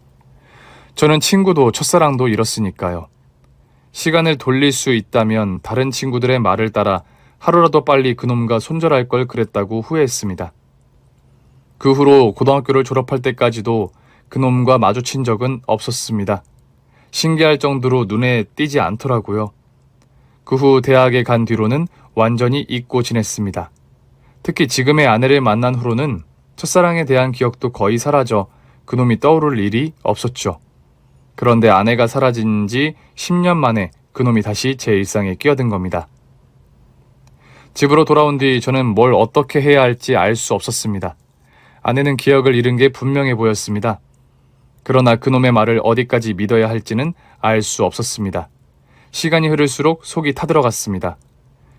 저는 친구도 첫사랑도 잃었으니까요. 시간을 돌릴 수 있다면 다른 친구들의 말을 따라 하루라도 빨리 그놈과 손절할 걸 그랬다고 후회했습니다. 그 후로 고등학교를 졸업할 때까지도 그놈과 마주친 적은 없었습니다. 신기할 정도로 눈에 띄지 않더라고요. 그 후 대학에 간 뒤로는 완전히 잊고 지냈습니다. 특히 지금의 아내를 만난 후로는 첫사랑에 대한 기억도 거의 사라져 그놈이 떠오를 일이 없었죠. 그런데 아내가 사라진 지 10년 만에 그놈이 다시 제 일상에 끼어든 겁니다. 집으로 돌아온 뒤 저는 뭘 어떻게 해야 할지 알 수 없었습니다. 아내는 기억을 잃은 게 분명해 보였습니다. 그러나 그놈의 말을 어디까지 믿어야 할지는 알 수 없었습니다. 시간이 흐를수록 속이 타들어갔습니다.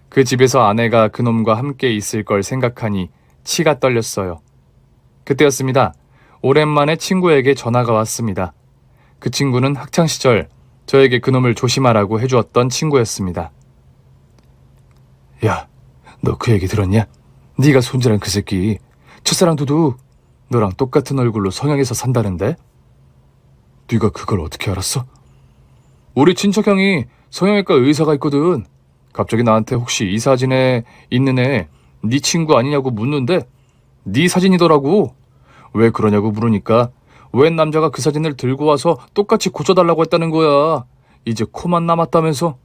그 집에서 아내가 그놈과 함께 있을 걸 생각하니 치가 떨렸어요. 그때였습니다. 오랜만에 친구에게 전화가 왔습니다. 그 친구는 학창시절 저에게 그놈을 조심하라고 해주었던 친구였습니다. 야, 너 그 얘기 들었냐? 네가 손질한 그 새끼 첫사랑 두두 너랑 똑같은 얼굴로 성형해서 산다는데? 네가 그걸 어떻게 알았어? 우리 친척 형이 성형외과 의사가 있거든. 갑자기 나한테 혹시 이 사진에 있는 애 네 친구 아니냐고 묻는데 네 사진이더라고. 왜 그러냐고 물으니까 웬 남자가 그 사진을 들고 와서 똑같이 고쳐달라고 했다는 거야. 이제 코만 남았다면서.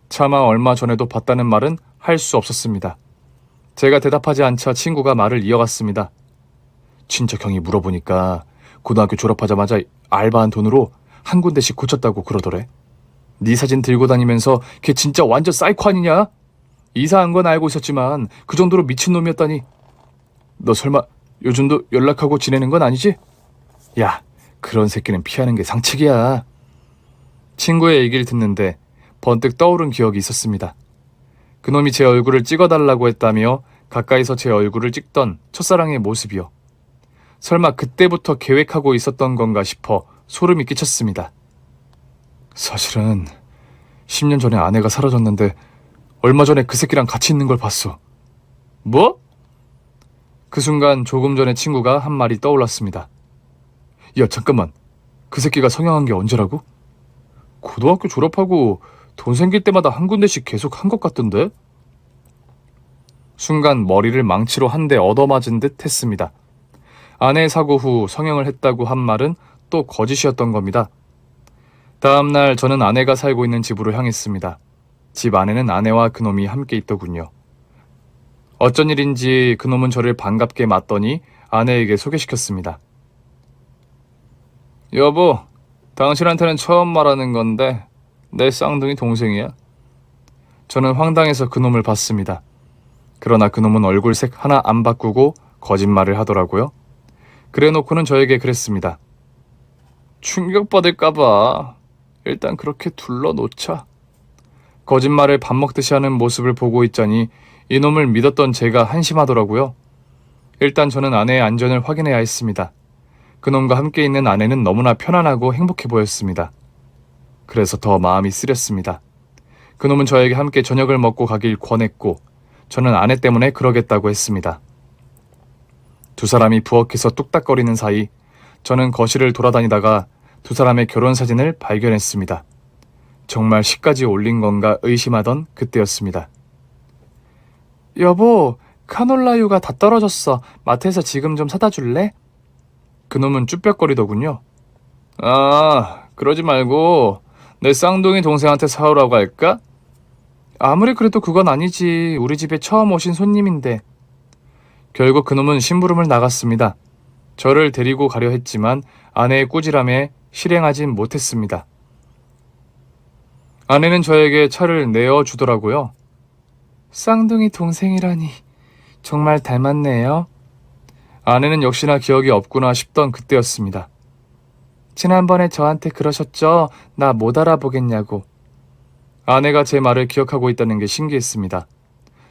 차마 얼마 전에도 봤다는 말은 할 수 없었습니다. 제가 대답하지 않자 친구가 말을 이어갔습니다. 친척 형이 물어보니까 고등학교 졸업하자마자 알바한 돈으로 한 군데씩 고쳤다고 그러더래. 네 사진 들고 다니면서 걔 진짜 완전 사이코 아니냐? 이사한 건 알고 있었지만 그 정도로 미친놈이었다니. 너 설마 요즘도 연락하고 지내는 건 아니지? 야, 그런 새끼는 피하는 게 상책이야. 친구의 얘기를 듣는데 번뜩 떠오른 기억이 있었습니다. 그놈이 제 얼굴을 찍어달라고 했다며 가까이서 제 얼굴을 찍던 첫사랑의 모습이요. 설마 그때부터 계획하고 있었던 건가 싶어 소름이 끼쳤습니다. 사실은 10년 전에 아내가 사라졌는데 얼마 전에 그 새끼랑 같이 있는 걸 봤어. 뭐? 그 순간 조금 전에 친구가 한 말이 떠올랐습니다. 야, 잠깐만. 그 새끼가 성형한 게 언제라고? 고등학교 졸업하고 돈 생길 때마다 한 군데씩 계속 한 것 같던데? 순간 머리를 망치로 한 대 얻어맞은 듯 했습니다. 아내 사고 후 성형을 했다고 한 말은 또 거짓이었던 겁니다. 다음날 저는 아내가 살고 있는 집으로 향했습니다. 집 안에는 아내와 그놈이 함께 있더군요. 어쩐 일인지 그놈은 저를 반갑게 맞더니 아내에게 소개시켰습니다. 여보, 당신한테는 처음 말하는 건데 내 쌍둥이 동생이야. 저는 황당해서 그놈을 봤습니다. 그러나 그놈은 얼굴색 하나 안 바꾸고 거짓말을 하더라고요. 그래놓고는 저에게 그랬습니다. 충격받을까봐 일단 그렇게 둘러놓자. 거짓말을 밥 먹듯이 하는 모습을 보고 있자니 이놈을 믿었던 제가 한심하더라고요. 일단 저는 아내의 안전을 확인해야 했습니다. 그놈과 함께 있는 아내는 너무나 편안하고 행복해 보였습니다. 그래서 더 마음이 쓰렸습니다. 그놈은 저에게 함께 저녁을 먹고 가길 권했고 저는 아내 때문에 그러겠다고 했습니다. 두 사람이 부엌에서 뚝딱거리는 사이 저는 거실을 돌아다니다가 두 사람의 결혼 사진을 발견했습니다. 정말 시까지 올린 건가 의심하던 그때였습니다. 여보, 카놀라유가 다 떨어졌어. 마트에서 지금 좀 사다 줄래? 그놈은 쭈뼛거리더군요. 아, 그러지 말고 내 쌍둥이 동생한테 사오라고 할까? 아무리 그래도 그건 아니지. 우리 집에 처음 오신 손님인데. 결국 그놈은 심부름을 나갔습니다. 저를 데리고 가려 했지만 아내의 꾸지람에 실행하진 못했습니다. 아내는 저에게 차를 내어주더라고요. 쌍둥이 동생이라니. 정말 닮았네요. 아내는 역시나 기억이 없구나 싶던 그때였습니다. 지난번에 저한테 그러셨죠? 나 못 알아보겠냐고. 아내가 제 말을 기억하고 있다는 게 신기했습니다.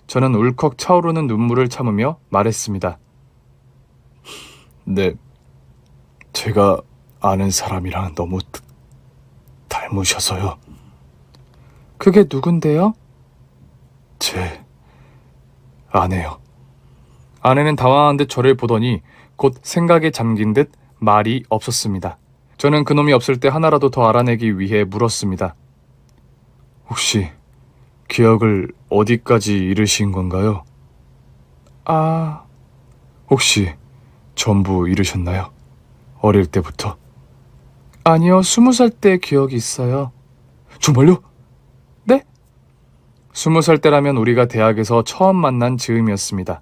저는 울컥 차오르는 눈물을 참으며 말했습니다. 네, 제가 아는 사람이랑 너무 닮으셔서요. 그게 누군데요? 제 아내요. 아내는 당황한 듯 저를 보더니 곧 생각에 잠긴 듯 말이 없었습니다. 저는 그놈이 없을 때 하나라도 더 알아내기 위해 물었습니다. 혹시 기억을 어디까지 잃으신 건가요? 아, 혹시 전부 잃으셨나요? 어릴 때부터? 아니요. 20살 때 기억이 있어요. 정말요? 네? 20살 때라면 우리가 대학에서 처음 만난 즈음이었습니다.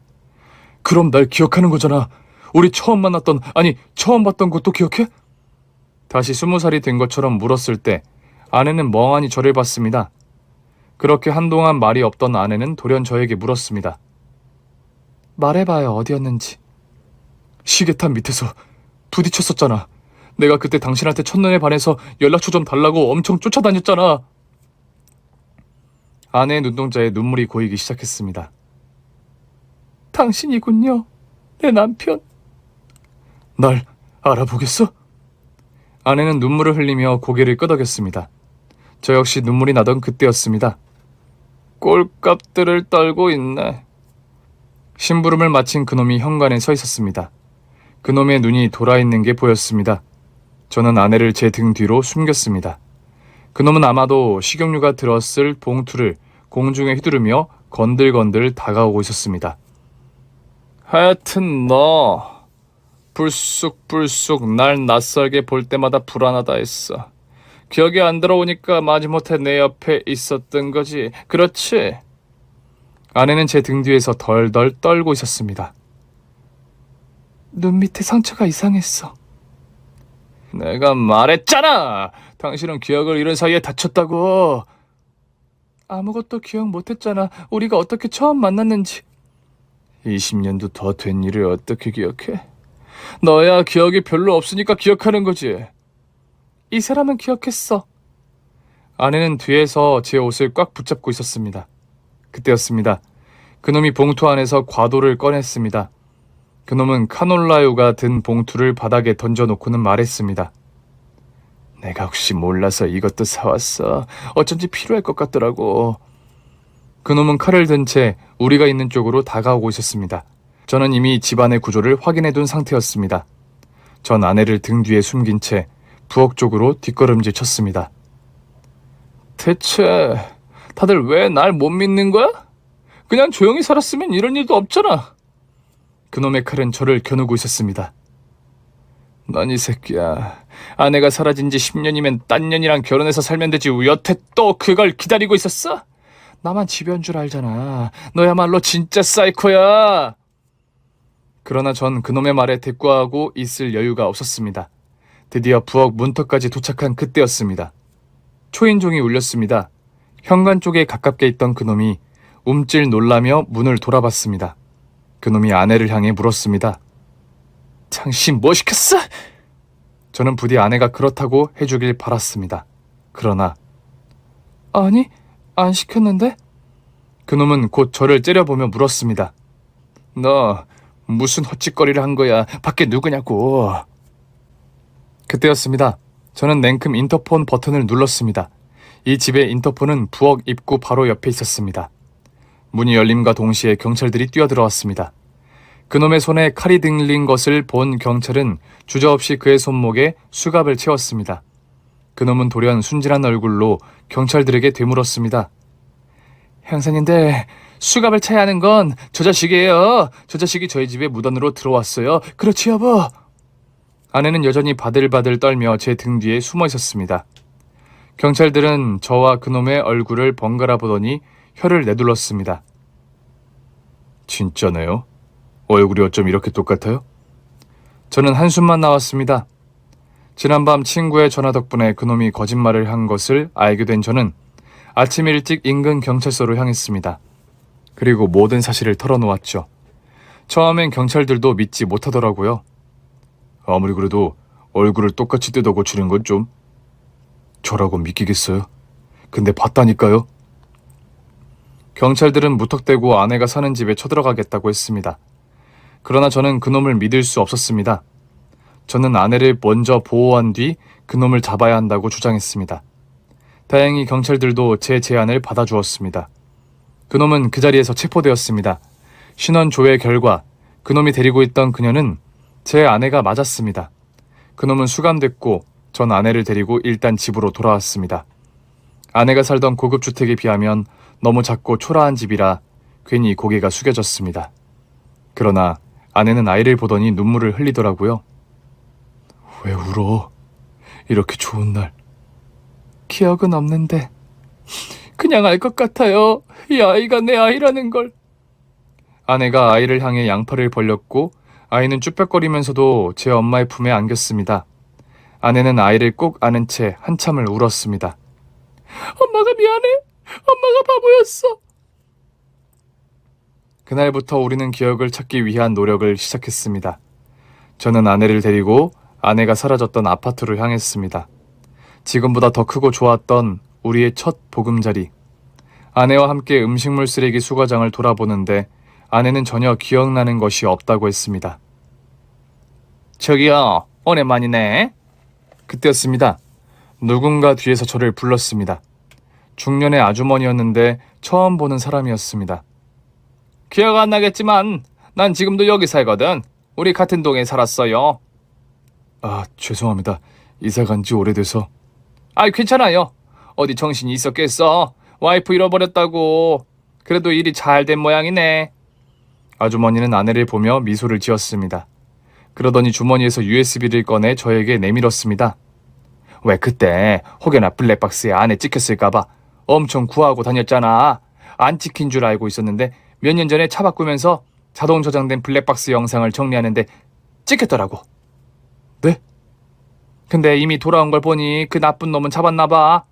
그럼 날 기억하는 거잖아. 우리 처음 만났던, 아니 처음 봤던 것도 기억해? 다시 20살이 된 것처럼 물었을 때 아내는 멍하니 저를 봤습니다. 그렇게 한동안 말이 없던 아내는 돌연 저에게 물었습니다. 말해봐요. 어디였는지. 시계탑 밑에서 부딪혔었잖아. 내가 그때 당신한테 첫눈에 반해서 연락처 좀 달라고 엄청 쫓아다녔잖아. 아내의 눈동자에 눈물이 고이기 시작했습니다. 당신이군요. 내 남편. 날 알아보겠어? 아내는 눈물을 흘리며 고개를 끄덕였습니다. 저 역시 눈물이 나던 그때였습니다. 꼴값들을 떨고 있네. 심부름을 마친 그놈이 현관에 서 있었습니다. 그놈의 눈이 돌아있는 게 보였습니다. 저는 아내를 제 등 뒤로 숨겼습니다. 그놈은 아마도 식용유가 들었을 봉투를 공중에 휘두르며 건들건들 다가오고 있었습니다. 하여튼 너 불쑥불쑥 날 낯설게 볼 때마다 불안하다 했어. 기억이 안 들어오니까 마지못해 내 옆에 있었던 거지. 그렇지? 아내는 제 등 뒤에서 덜덜 떨고 있었습니다. 눈 밑에 상처가 이상했어. 내가 말했잖아! 당신은 기억을 잃은 사이에 다쳤다고. 아무것도 기억 못했잖아. 우리가 어떻게 처음 만났는지. 20년도 더 된 일을 어떻게 기억해? 너야 기억이 별로 없으니까 기억하는 거지. 이 사람은 기억했어. 아내는 뒤에서 제 옷을 꽉 붙잡고 있었습니다. 그때였습니다. 그놈이 봉투 안에서 과도를 꺼냈습니다. 그놈은 카놀라유가 든 봉투를 바닥에 던져놓고는 말했습니다. 내가 혹시 몰라서 이것도 사왔어. 어쩐지 필요할 것 같더라고. 그놈은 칼을 든 채 우리가 있는 쪽으로 다가오고 있었습니다. 저는 이미 집안의 구조를 확인해둔 상태였습니다. 전 아내를 등 뒤에 숨긴 채 부엌 쪽으로 뒷걸음질 쳤습니다. 대체 다들 왜 날 못 믿는 거야? 그냥 조용히 살았으면 이런 일도 없잖아. 그놈의 칼은 저를 겨누고 있었습니다. 넌 이 새끼야. 아내가 사라진 지 10년이면 딴 년이랑 결혼해서 살면 되지. 여태 또 그걸 기다리고 있었어? 나만 집요한 줄 알잖아. 너야말로 진짜 사이코야. 그러나 전 그놈의 말에 대꾸하고 있을 여유가 없었습니다. 드디어 부엌 문턱까지 도착한 그때였습니다. 초인종이 울렸습니다. 현관 쪽에 가깝게 있던 그놈이 움찔 놀라며 문을 돌아봤습니다. 그놈이 아내를 향해 물었습니다. 당신 뭐 시켰어? 저는 부디 아내가 그렇다고 해주길 바랐습니다. 그러나 아니, 안 시켰는데? 그놈은 곧 저를 째려보며 물었습니다. 너 무슨 헛짓거리를 한 거야? 밖에 누구냐고. 그때였습니다. 저는 냉큼 인터폰 버튼을 눌렀습니다. 이 집의 인터폰은 부엌 입구 바로 옆에 있었습니다. 문이 열림과 동시에 경찰들이 뛰어들어왔습니다. 그놈의 손에 칼이 들린 것을 본 경찰은 주저없이 그의 손목에 수갑을 채웠습니다. 그놈은 돌연 순진한 얼굴로 경찰들에게 되물었습니다. 형사님들, 수갑을 차야 하는 건 저 자식이에요. 저 자식이 저희 집에 무단으로 들어왔어요. 그렇지 여보? 아내는 여전히 바들바들 떨며 제 등 뒤에 숨어 있었습니다. 경찰들은 저와 그놈의 얼굴을 번갈아 보더니 혀를 내둘렀습니다. 진짜네요? 얼굴이 어쩜 이렇게 똑같아요? 저는 한숨만 나왔습니다. 지난밤 친구의 전화 덕분에 그놈이 거짓말을 한 것을 알게 된 저는 아침 일찍 인근 경찰서로 향했습니다. 그리고 모든 사실을 털어놓았죠. 처음엔 경찰들도 믿지 못하더라고요. 아무리 그래도 얼굴을 똑같이 뜯어 고치는 건 좀... 저라고 믿기겠어요? 근데 봤다니까요? 경찰들은 무턱대고 아내가 사는 집에 쳐들어가겠다고 했습니다. 그러나 저는 그놈을 믿을 수 없었습니다. 저는 아내를 먼저 보호한 뒤 그놈을 잡아야 한다고 주장했습니다. 다행히 경찰들도 제 제안을 받아주었습니다. 그놈은 그 자리에서 체포되었습니다. 신원 조회 결과 그놈이 데리고 있던 그녀는 제 아내가 맞았습니다. 그놈은 수감됐고 전 아내를 데리고 일단 집으로 돌아왔습니다. 아내가 살던 고급 주택에 비하면 너무 작고 초라한 집이라 괜히 고개가 숙여졌습니다. 그러나 아내는 아이를 보더니 눈물을 흘리더라고요. 왜 울어? 이렇게 좋은 날. 기억은 없는데 그냥 알 것 같아요. 이 아이가 내 아이라는 걸. 아내가 아이를 향해 양팔을 벌렸고 아이는 쭈뼛거리면서도 제 엄마의 품에 안겼습니다. 아내는 아이를 꼭 안은 채 한참을 울었습니다. 엄마가 미안해. 엄마가 바보였어. 그날부터 우리는 기억을 찾기 위한 노력을 시작했습니다. 저는 아내를 데리고 아내가 사라졌던 아파트로 향했습니다. 지금보다 더 크고 좋았던 우리의 첫 보금자리. 아내와 함께 음식물 쓰레기 수거장을 돌아보는데 아내는 전혀 기억나는 것이 없다고 했습니다. 저기요, 오랜만이네. 그때였습니다. 누군가 뒤에서 저를 불렀습니다. 중년의 아주머니였는데 처음 보는 사람이었습니다. 기억 안 나겠지만 난 지금도 여기 살거든. 우리 같은 동에 살았어요. 아, 죄송합니다. 이사 간 지 오래돼서. 아이, 괜찮아요. 어디 정신이 있었겠어. 와이프 잃어버렸다고. 그래도 일이 잘 된 모양이네. 아주머니는 아내를 보며 미소를 지었습니다. 그러더니 주머니에서 USB를 꺼내 저에게 내밀었습니다. 왜 그때 혹여나 블랙박스에 안에 찍혔을까봐 엄청 구하고 다녔잖아. 안 찍힌 줄 알고 있었는데 몇 년 전에 차 바꾸면서 자동 저장된 블랙박스 영상을 정리하는데 찍혔더라고. 네? 근데 이미 돌아온 걸 보니 그 나쁜 놈은 잡았나봐.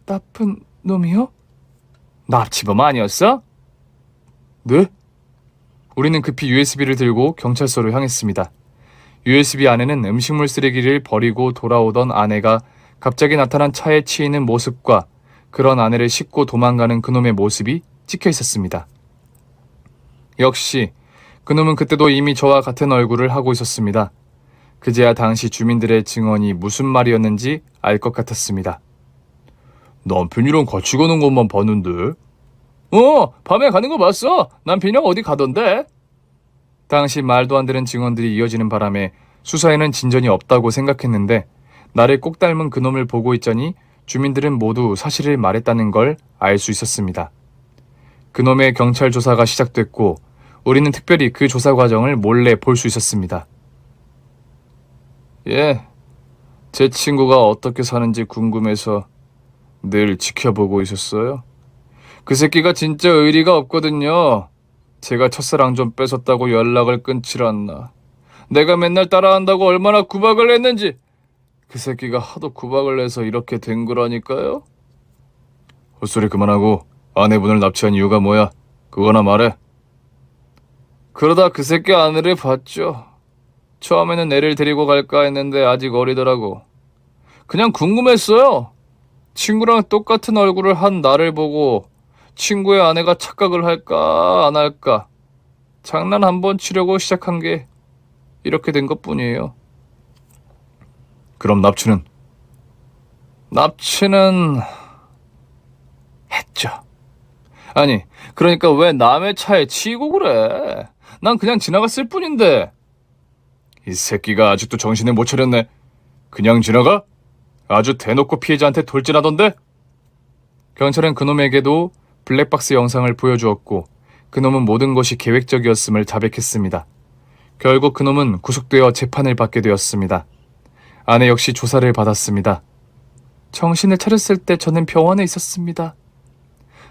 나쁜 놈이요? 납치범 아니었어? 네? 우리는 급히 USB를 들고 경찰서로 향했습니다. USB 안에는 음식물 쓰레기를 버리고 돌아오던 아내가 갑자기 나타난 차에 치이는 모습과 그런 아내를 싣고 도망가는 그놈의 모습이 찍혀 있었습니다. 역시 그놈은 그때도 이미 저와 같은 얼굴을 하고 있었습니다. 그제야 당시 주민들의 증언이 무슨 말이었는지 알 것 같았습니다. 남편이랑 같이 가는 것만 봤는데. 밤에 가는 거 봤어. 남편이랑 어디 가던데. 당시 말도 안 되는 증언들이 이어지는 바람에 수사에는 진전이 없다고 생각했는데 나를 꼭 닮은 그놈을 보고 있자니 주민들은 모두 사실을 말했다는 걸 알 수 있었습니다. 그놈의 경찰 조사가 시작됐고 우리는 특별히 그 조사 과정을 몰래 볼 수 있었습니다. 예, 제 친구가 어떻게 사는지 궁금해서 늘 지켜보고 있었어요. 그 새끼가 진짜 의리가 없거든요. 제가 첫사랑 좀 뺏었다고 연락을 끊질 않나. 내가 맨날 따라한다고 얼마나 구박을 했는지. 그 새끼가 하도 구박을 해서 이렇게 된 거라니까요. 헛소리 그만하고 아내분을 납치한 이유가 뭐야? 그거나 말해. 그러다 그 새끼 아내를 봤죠. 처음에는 애를 데리고 갈까 했는데 아직 어리더라고. 그냥 궁금했어요. 친구랑 똑같은 얼굴을 한 나를 보고 친구의 아내가 착각을 할까 안 할까 장난 한번 치려고 시작한 게 이렇게 된 것뿐이에요. 그럼 납치는? 납치는 했죠. 아니, 그러니까 왜 남의 차에 치이고 그래? 난 그냥 지나갔을 뿐인데. 이 새끼가 아직도 정신을 못 차렸네. 그냥 지나가? 아주 대놓고 피해자한테 돌진하던데? 경찰은 그놈에게도 블랙박스 영상을 보여주었고 그놈은 모든 것이 계획적이었음을 자백했습니다. 결국 그놈은 구속되어 재판을 받게 되었습니다. 아내 역시 조사를 받았습니다. 정신을 차렸을 때 저는 병원에 있었습니다.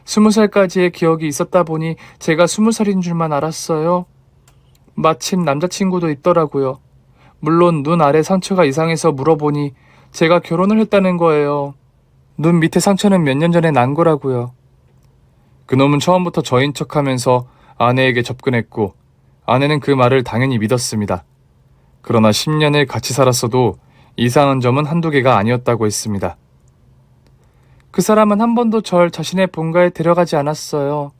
20살까지의 기억이 있었다 보니 제가 20살인 줄만 알았어요. 마침 남자친구도 있더라고요. 물론 눈 아래 상처가 이상해서 물어보니 제가 결혼을 했다는 거예요. 눈 밑에 상처는 몇 년 전에 난 거라고요. 그놈은 처음부터 저인 척하면서 아내에게 접근했고 아내는 그 말을 당연히 믿었습니다. 그러나 10년을 같이 살았어도 이상한 점은 한두 개가 아니었다고 했습니다. 그 사람은 한 번도 절 자신의 본가에 데려가지 않았어요.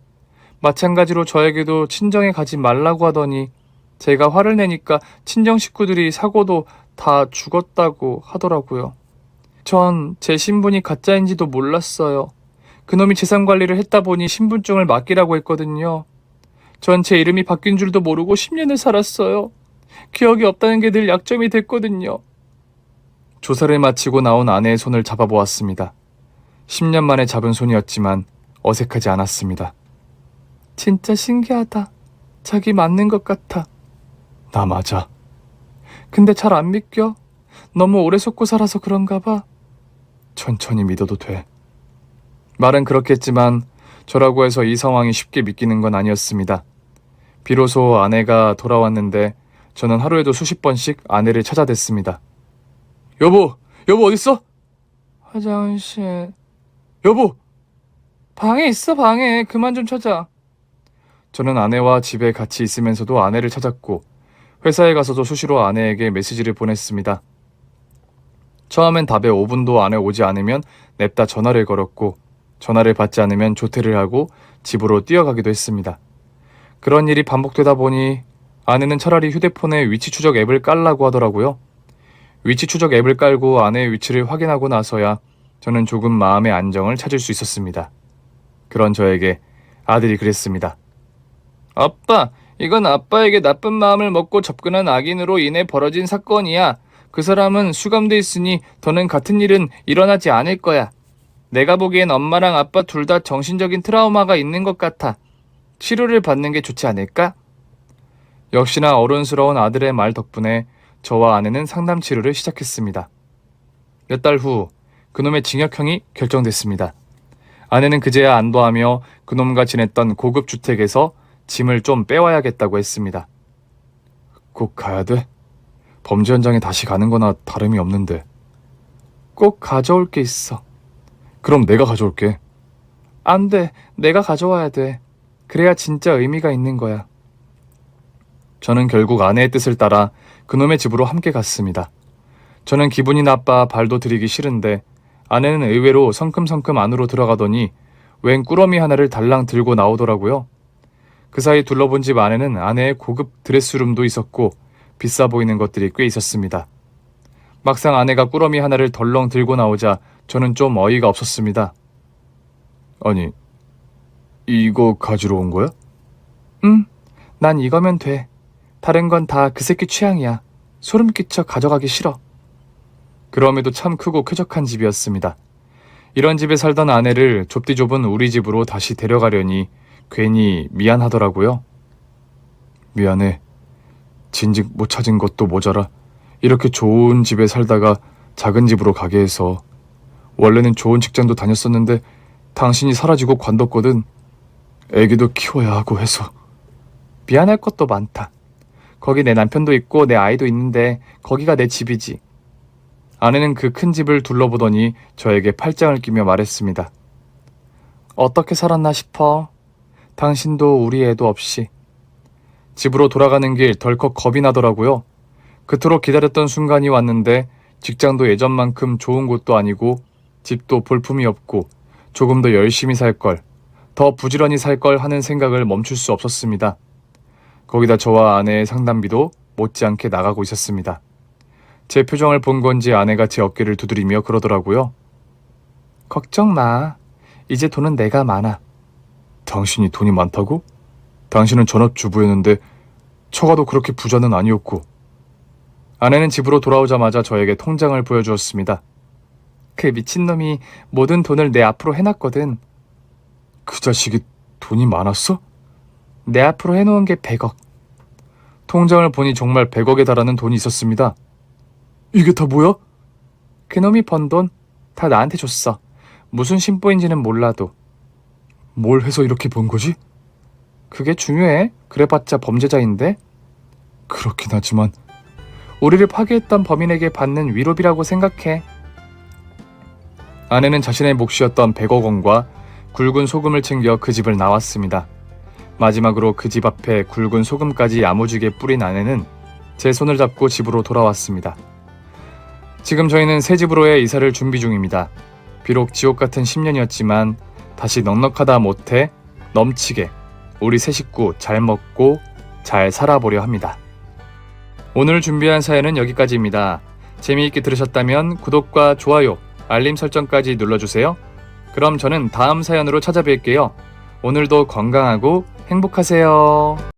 마찬가지로 저에게도 친정에 가지 말라고 하더니 제가 화를 내니까 친정 식구들이 사고도 다 죽었다고 하더라고요. 전 제 신분이 가짜인지도 몰랐어요. 그놈이 재산 관리를 했다 보니 신분증을 맡기라고 했거든요. 전 제 이름이 바뀐 줄도 모르고 10년을 살았어요. 기억이 없다는 게 늘 약점이 됐거든요. 조사를 마치고 나온 아내의 손을 잡아보았습니다. 10년 만에 잡은 손이었지만 어색하지 않았습니다. 진짜 신기하다. 자기 맞는 것 같아. 나 맞아. 근데 잘 안 믿겨. 너무 오래 속고 살아서 그런가 봐. 천천히 믿어도 돼. 말은 그렇게 했지만 저라고 해서 이 상황이 쉽게 믿기는 건 아니었습니다. 비로소 아내가 돌아왔는데 저는 하루에도 수십 번씩 아내를 찾아댔습니다. 여보 어딨어? 화장실. 여보! 방에 있어, 방에. 그만 좀 찾아. 저는 아내와 집에 같이 있으면서도 아내를 찾았고 회사에 가서도 수시로 아내에게 메시지를 보냈습니다. 처음엔 답에 5분도 안에 오지 않으면 냅다 전화를 걸었고 전화를 받지 않으면 조퇴를 하고 집으로 뛰어가기도 했습니다. 그런 일이 반복되다 보니 아내는 차라리 휴대폰에 위치 추적 앱을 깔라고 하더라고요. 위치 추적 앱을 깔고 아내의 위치를 확인하고 나서야 저는 조금 마음의 안정을 찾을 수 있었습니다. 그런 저에게 아들이 그랬습니다. 아빠, 이건 아빠에게 나쁜 마음을 먹고 접근한 악인으로 인해 벌어진 사건이야. 그 사람은 수감돼 있으니 더는 같은 일은 일어나지 않을 거야. 내가 보기엔 엄마랑 아빠 둘 다 정신적인 트라우마가 있는 것 같아. 치료를 받는 게 좋지 않을까? 역시나 어른스러운 아들의 말 덕분에 저와 아내는 상담 치료를 시작했습니다. 몇 달 후 그놈의 징역형이 결정됐습니다. 아내는 그제야 안도하며 그놈과 지냈던 고급 주택에서 짐을 좀 빼와야겠다고 했습니다. 꼭 가야 돼? 범죄 현장에 다시 가는 거나 다름이 없는데. 꼭 가져올 게 있어. 그럼 내가 가져올게. 안 돼. 내가 가져와야 돼. 그래야 진짜 의미가 있는 거야. 저는 결국 아내의 뜻을 따라 그놈의 집으로 함께 갔습니다. 저는 기분이 나빠 발도 들이기 싫은데 아내는 의외로 성큼성큼 안으로 들어가더니 웬 꾸러미 하나를 달랑 들고 나오더라고요. 그 사이 둘러본 집 안에는 아내의 고급 드레스룸도 있었고 비싸 보이는 것들이 꽤 있었습니다. 막상 아내가 꾸러미 하나를 덜렁 들고 나오자 저는 좀 어이가 없었습니다. 아니, 이거 가지러 온 거야? 응, 난 이거면 돼. 다른 건 다 그 새끼 취향이야. 소름 끼쳐 가져가기 싫어. 그럼에도 참 크고 쾌적한 집이었습니다. 이런 집에 살던 아내를 좁디 좁은 우리 집으로 다시 데려가려니 괜히 미안하더라고요. 미안해. 진즉 못 찾은 것도 모자라 이렇게 좋은 집에 살다가 작은 집으로 가게 해서 원래는 좋은 직장도 다녔었는데 당신이 사라지고 관뒀거든. 애기도 키워야 하고 해서. 미안할 것도 많다. 거기 내 남편도 있고 내 아이도 있는데 거기가 내 집이지. 아내는 그 큰 집을 둘러보더니 저에게 팔짱을 끼며 말했습니다. 어떻게 살았나 싶어. 당신도 우리 애도 없이. 집으로 돌아가는 길 덜컥 겁이 나더라고요. 그토록 기다렸던 순간이 왔는데 직장도 예전만큼 좋은 곳도 아니고 집도 볼품이 없고 조금 더 열심히 살 걸, 더 부지런히 살 걸 하는 생각을 멈출 수 없었습니다. 거기다 저와 아내의 상담비도 못지않게 나가고 있었습니다. 제 표정을 본 건지 아내가 제 어깨를 두드리며 그러더라고요. 걱정 마. 이제 돈은 내가 많아. 당신이 돈이 많다고? 당신은 전업주부였는데 처가도 그렇게 부자는 아니었고. 아내는 집으로 돌아오자마자 저에게 통장을 보여주었습니다. 그 미친놈이 모든 돈을 내 앞으로 해놨거든. 그 자식이 돈이 많았어? 내 앞으로 해놓은 게 100억. 통장을 보니 정말 100억에 달하는 돈이 있었습니다. 이게 다 뭐야? 그놈이 번 돈 다 나한테 줬어. 무슨 심보인지는 몰라도. 뭘 해서 이렇게 번 거지? 그게 중요해? 그래봤자 범죄자인데? 그렇긴 하지만 우리를 파괴했던 범인에게 받는 위로비라고 생각해. 아내는 자신의 몫이었던 100억 원과 굵은 소금을 챙겨 그 집을 나왔습니다. 마지막으로 그 집 앞에 굵은 소금까지 야무지게 뿌린 아내는 제 손을 잡고 집으로 돌아왔습니다. 지금 저희는 새 집으로의 이사를 준비 중입니다. 비록 지옥 같은 10년이었지만 다시 넉넉하다 못해 넘치게 우리 세 식구 잘 먹고 잘 살아보려 합니다. 오늘 준비한 사연은 여기까지입니다. 재미있게 들으셨다면 구독과 좋아요, 알림 설정까지 눌러주세요. 그럼 저는 다음 사연으로 찾아뵐게요. 오늘도 건강하고 행복하세요.